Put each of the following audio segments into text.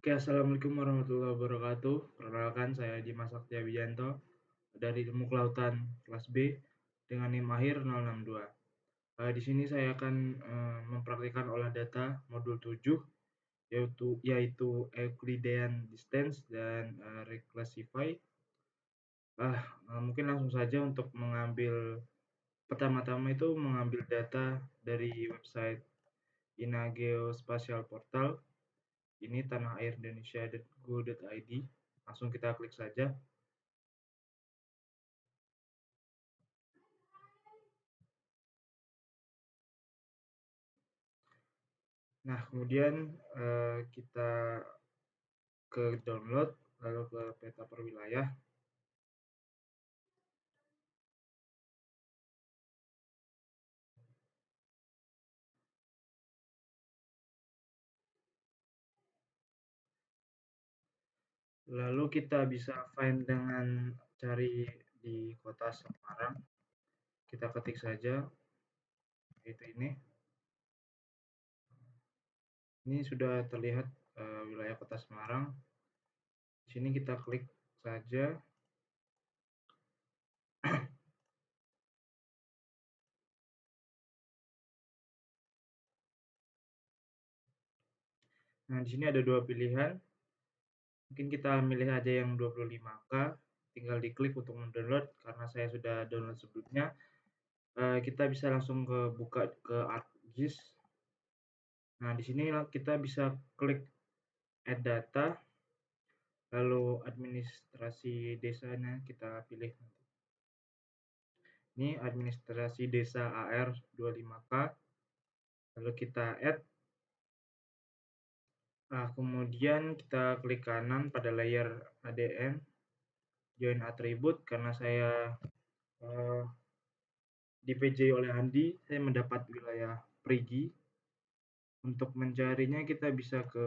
Oke, assalamualaikum warahmatullahi wabarakatuh. Perkenalkan, saya Dimas Saktiawijanto dari Ilmu Kelautan kelas B dengan NIM akhir 062. Di sini saya akan mempraktikkan olah data modul 7 yaitu Euclidean Distance dan Reclassify. Mungkin langsung saja untuk pertama-tama itu mengambil data dari website Inageospatial Portal. Ini tanahairindonesia.go.id. Langsung kita klik saja. Nah, kemudian kita ke download, lalu ke peta per wilayah. Lalu kita bisa find dengan cari di kota Semarang. Kita ketik saja, yaitu ini. Ini sudah terlihat wilayah kota Semarang. Di sini kita klik saja. Nah, di sini ada dua pilihan. Mungkin kita milih aja yang 25K. Tinggal diklik untuk mendownload karena saya sudah download sebelumnya. Kita bisa langsung buka ke ArcGIS. Nah, di sini kita bisa klik add data, lalu administrasi desanya kita pilih. Ini administrasi desa AR 25K, lalu kita add. Nah, kemudian kita klik kanan pada layer ADN, join attribute, karena saya di PJ oleh Andi, saya mendapat wilayah Prigi. Untuk mencarinya kita bisa ke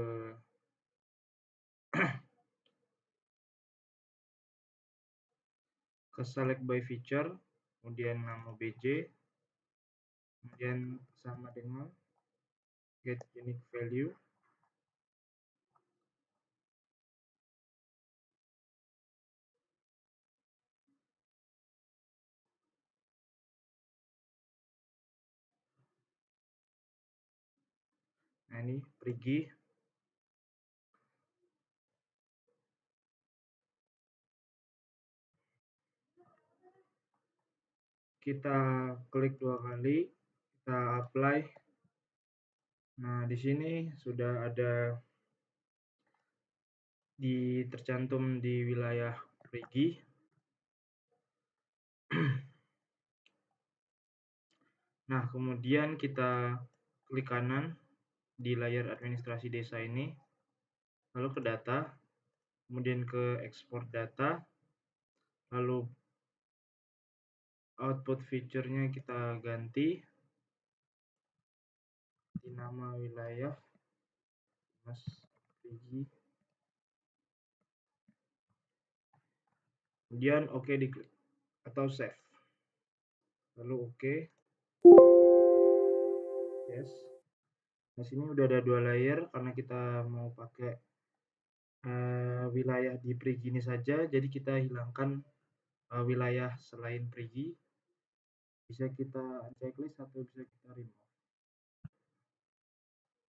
select by feature, kemudian nama BJ, kemudian sama dengan get unique value. Nah, ini Prigi. Kita klik dua kali, kita apply. Nah, di sini sudah ada tercantum di wilayah Prigi. Nah, kemudian kita klik kanan di layar administrasi desa ini, lalu ke data, kemudian ke export data, lalu output feature-nya kita ganti di nama wilayah Mas Prigi. Kemudian oke diklik atau save. Lalu oke. Yes. Di sini udah ada dua layer karena kita mau pakai wilayah di Prigi ini saja, jadi kita hilangkan wilayah selain Prigi. Bisa kita checklist atau bisa kita remove.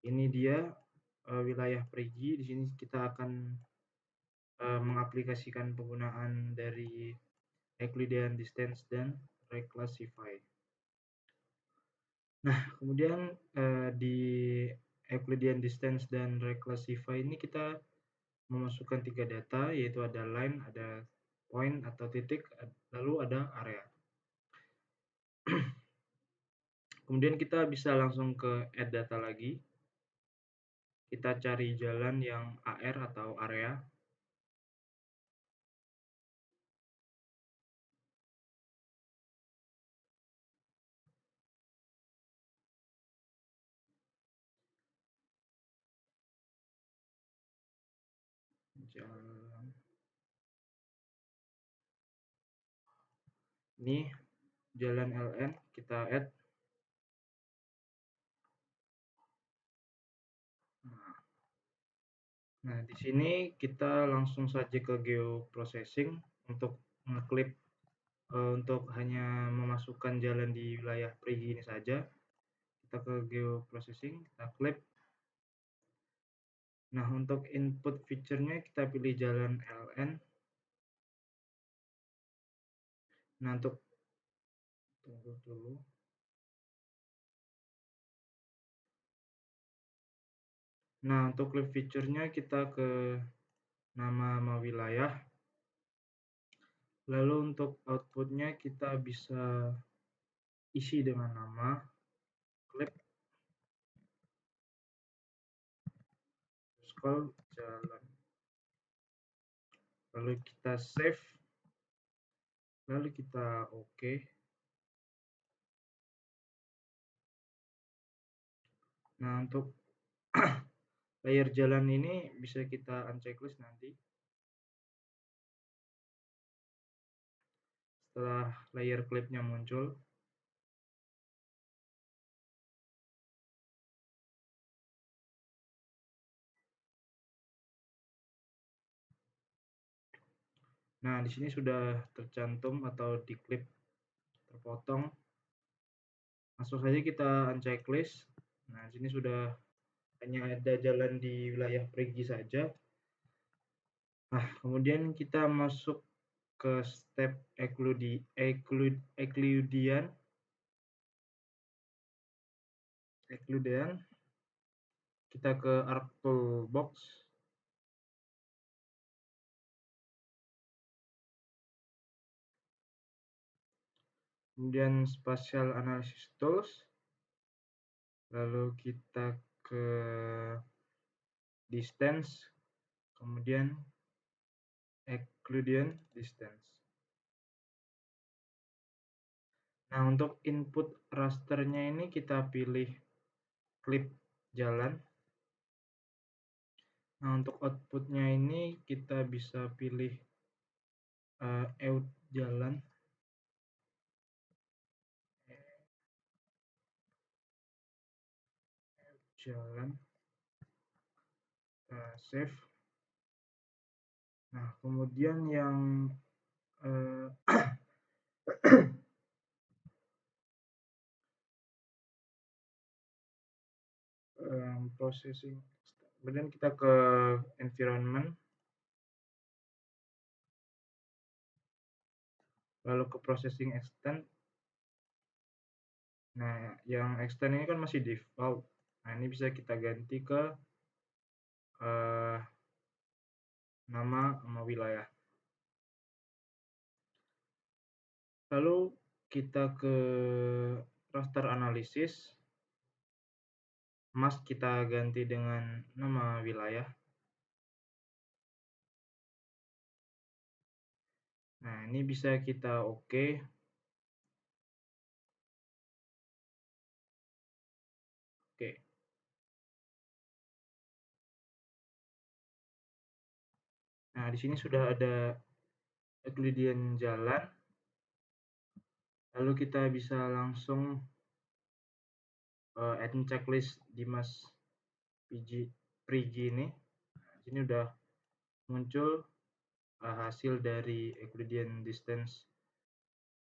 Ini dia wilayah Prigi. Di sini kita akan mengaplikasikan penggunaan dari Euclidean Distance dan Reclassify. Nah, kemudian di Euclidean Distance dan Reclassify ini kita memasukkan 3 data, yaitu ada line, ada point atau titik, lalu ada area. Kemudian kita bisa langsung ke add data lagi. Kita cari jalan yang AR atau area. Jalan. Ini jalan LN, kita add. Nah, di sini kita langsung saja ke geoprocessing untuk ngeklip untuk hanya memasukkan jalan di wilayah perigi ini saja. Kita ke geoprocessing, kita klik. Nah, untuk input feature-nya kita pilih jalan LN. Nah, untuk tunggu dulu. Nah, untuk clip feature-nya kita ke nama wilayah. Lalu untuk output-nya kita bisa isi dengan nama clip scroll jalan. Lalu kita save. Lalu kita OK. Nah, untuk layer jalan ini bisa kita unchecklist nanti. Setelah layer clipnya muncul. Nah, di sini sudah tercantum atau di clip terpotong. Langsung saja kita unchecklist. Nah, di sini sudah hanya ada jalan di wilayah perigi saja. Nah, kemudian kita masuk ke step Euclidean. Kita ke Arc Toolbox. Kemudian Spatial Analysis Tools. Lalu kita ke Distance. Kemudian Euclidean Distance. Nah, untuk input rasternya ini kita pilih klip jalan. Nah, untuk outputnya ini kita bisa pilih out jalan. Save. Nah, kemudian yang processing. Kemudian kita ke environment. Lalu ke processing extend. Nah, yang extend ini kan masih default. Nah, ini bisa kita ganti ke nama sama wilayah. Lalu kita ke raster analisis. Mask kita ganti dengan nama wilayah. Nah, ini bisa kita OK. Oke. Nah, di sini sudah ada Euclidean jalan. Lalu kita bisa langsung add checklist Dimas Prigi ini. Nah, di sini udah muncul hasil dari Euclidean distance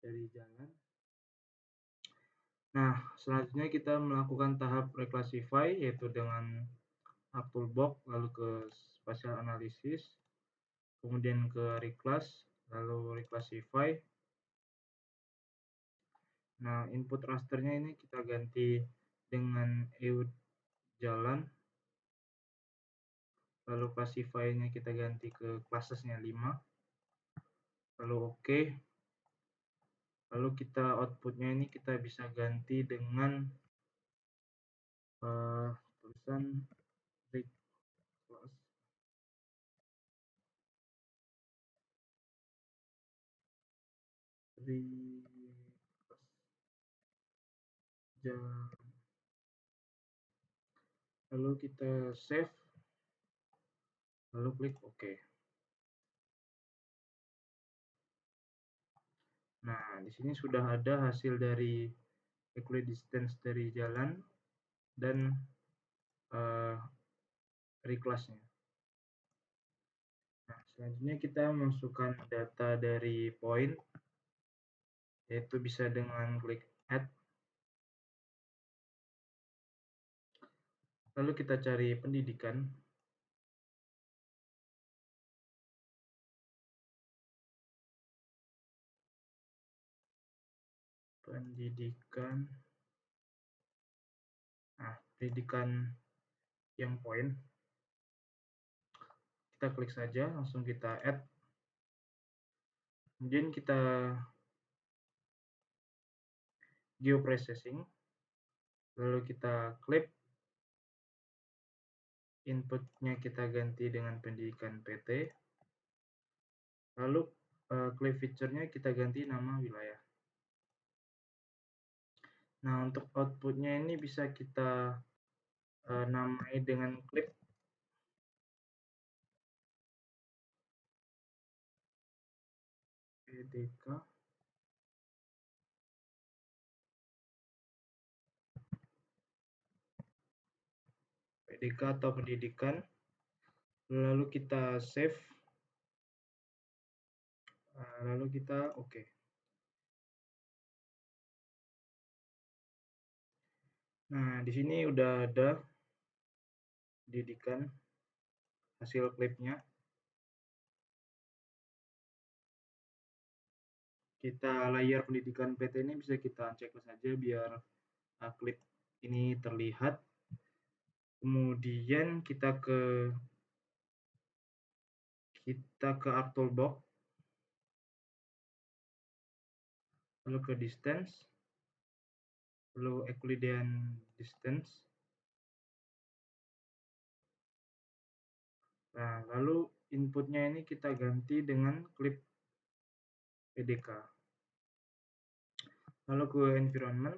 dari jalan. Nah, selanjutnya kita melakukan tahap reclassify, yaitu dengan Arc Toolbox, lalu ke Spatial Analysis, kemudian ke Reclass, lalu Reclassify. Nah, input rasternya ini kita ganti dengan EUD jalan. Lalu classify-nya kita ganti ke classesnya 5. Lalu OK. Lalu kita outputnya ini kita bisa ganti dengan tulisan reclass. Lalu kita save, lalu klik OK. Nah, di sini sudah ada hasil dari equidistance dari jalan dan reclassnya. Selanjutnya kita masukkan data dari point, yaitu bisa dengan klik add. Lalu kita cari pendidikan. Pendidikan. Nah, pendidikan yang point. Kita klik saja, langsung kita add. Kemudian kita geoprocessing. Lalu kita klik. Inputnya kita ganti dengan pendidikan PT. Lalu klik feature-nya kita ganti nama wilayah. Nah, untuk outputnya ini bisa kita namai dengan klik PDK. PDK atau pendidikan. Lalu kita save. Lalu kita oke. Nah, di sini udah ada pendidikan hasil klipnya. Kita layer pendidikan PT ini bisa kita checklist saja biar klip ini terlihat. Kemudian kita ke Arttoolbox, lalu ke distance, lalu Euclidean distance. Nah, lalu inputnya ini kita ganti dengan klip PDK. Lalu ke environment,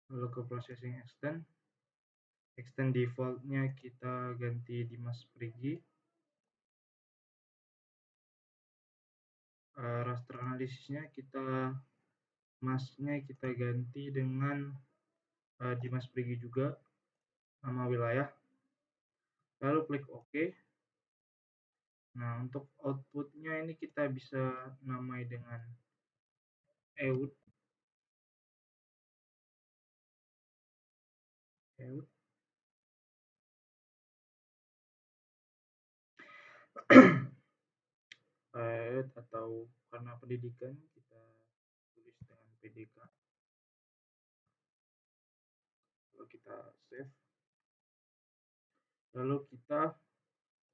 lalu ke processing extend defaultnya kita ganti Dimas Prigi. Raster analisisnya masknya kita ganti dengan Dimas Prigi juga, nama wilayah. Lalu klik OK. Nah, untuk outputnya ini kita bisa namai dengan EUD. Atau karena pendidikan kita tulis dengan PDK. Lalu kita save. Lalu kita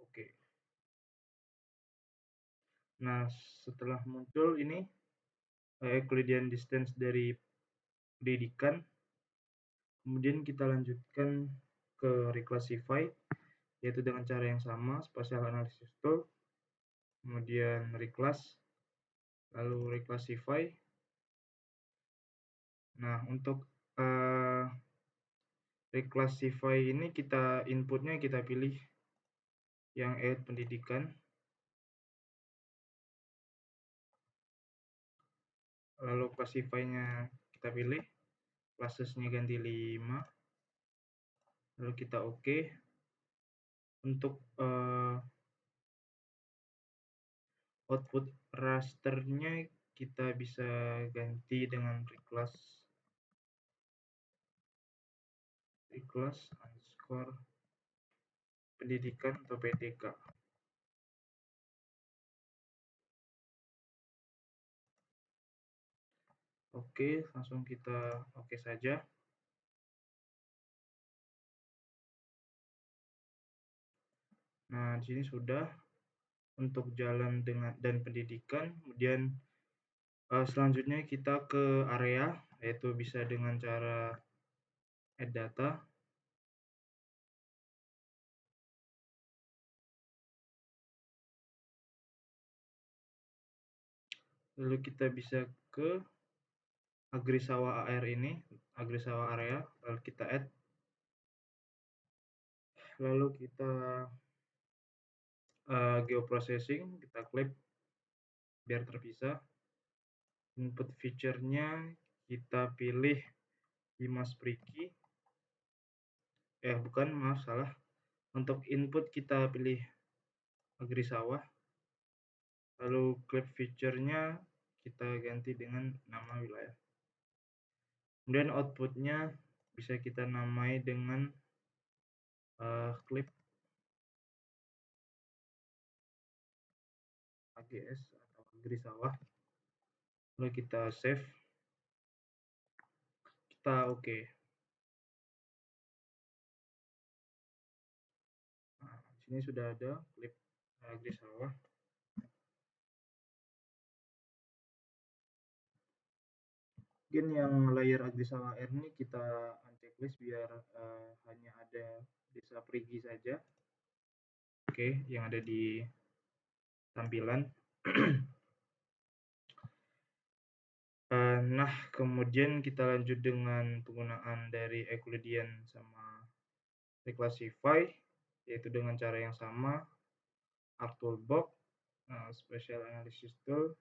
oke. Nah, setelah muncul ini Euclidean distance dari pendidikan, kemudian kita lanjutkan ke reclassify, yaitu dengan cara yang sama, spatial analysis tool, kemudian reclass, lalu reclassify. Nah, untuk reclassify ini inputnya kita pilih yang add pendidikan. Lalu classify-nya kita pilih, classesnya ganti 5. Lalu kita oke. Untuk output rasternya kita bisa ganti dengan reclass underscore pendidikan atau PDK. Oke, langsung kita oke saja. Nah, di sini sudah untuk jalan dan pendidikan. Kemudian selanjutnya kita ke area, yaitu bisa dengan cara add data. Lalu kita bisa ke Agrisawa AR ini, Agrisawa area, lalu kita add. Lalu kita geoprocessing, kita klik biar terpisah. Input feature-nya kita pilih Dimas Priki. Bukan, maaf, salah. Untuk input kita pilih agri sawah. Lalu clip feature-nya kita ganti dengan nama wilayah. Kemudian output-nya bisa kita namai dengan clip AGS atau agri sawah. Lalu kita save, kita oke. Nah, di sini sudah ada clip agri sawah. Mungkin yang layer agri sawah R ini kita unchecklist biar hanya ada desa perigi saja. Oke, yang ada di tampilan. Nah, kemudian kita lanjut dengan penggunaan dari Euclidean sama Reclassify, yaitu dengan cara yang sama, Arc Toolbox, Spatial Analysis Tool,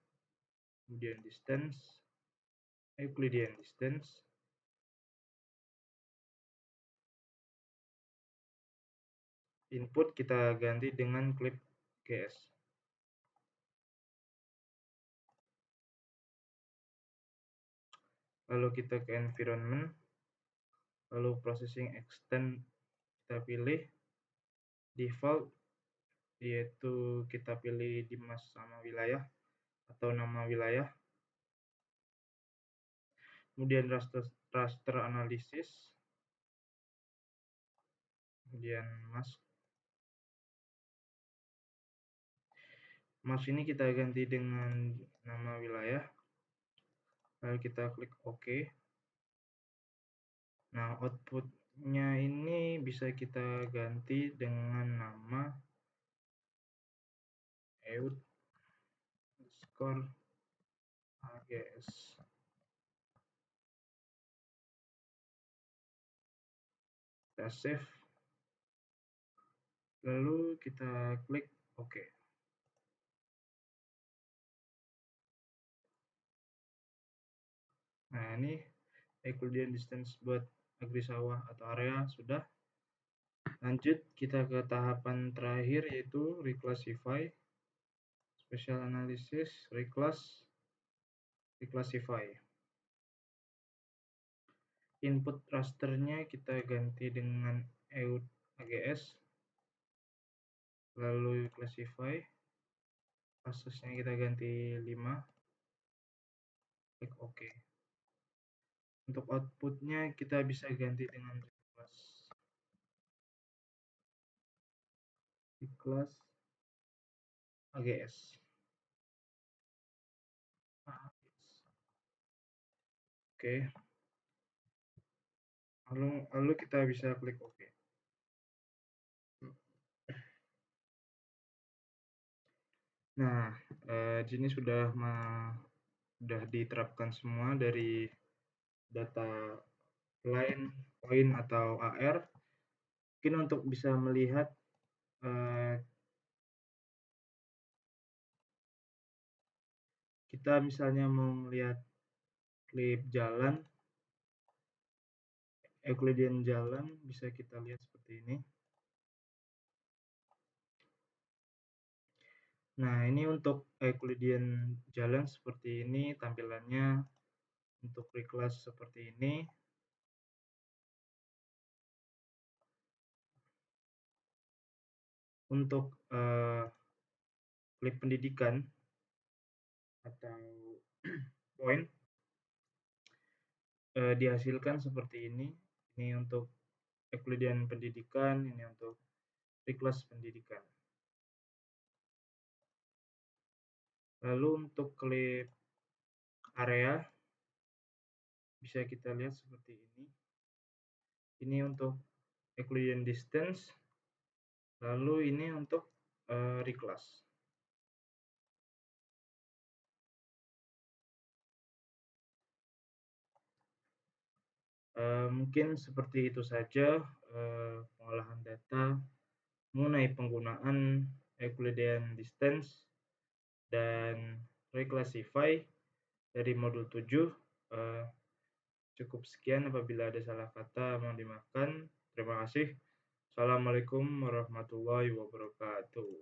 kemudian Distance, Euclidean Distance, input kita ganti dengan clip GS. Lalu kita ke environment, lalu processing extend kita pilih, default yaitu kita pilih dimas sama wilayah atau nama wilayah. Kemudian raster analysis, kemudian mask ini kita ganti dengan nama wilayah, lalu kita klik OK. Nah, outputnya ini bisa kita ganti dengan nama eud_ags. Kita save, lalu kita klik OK. Nah, ini Euclidean distance buat agri sawah atau area sudah. Lanjut kita ke tahapan terakhir yaitu Reclassify, Spatial Analysis, Reclassify. Input rasternya kita ganti dengan eud_ags, lalu Classify, kasusnya kita ganti 5, klik OK. Untuk outputnya kita bisa ganti dengan Reclass AGS. Oke. Lalu kita bisa klik OK. Nah, di sini sudah diterapkan semua dari data line, point atau AR. Mungkin untuk bisa melihat kita misalnya mau melihat klip jalan, Euclidean jalan, bisa kita lihat seperti ini. Nah, ini untuk Euclidean jalan seperti ini tampilannya. Untuk Reclass seperti ini. Untuk klip pendidikan atau point dihasilkan seperti ini. Ini untuk Euclidean pendidikan, ini untuk Reclass pendidikan. Lalu untuk klip area bisa kita lihat seperti ini. Ini untuk Euclidean distance, lalu ini untuk Reclass. Mungkin seperti itu saja pengolahan data mengenai penggunaan Euclidean distance dan Reclassify dari modul 7. Cukup sekian, apabila ada salah kata mohon dimaafkan. Terima kasih. Assalamualaikum warahmatullahi wabarakatuh.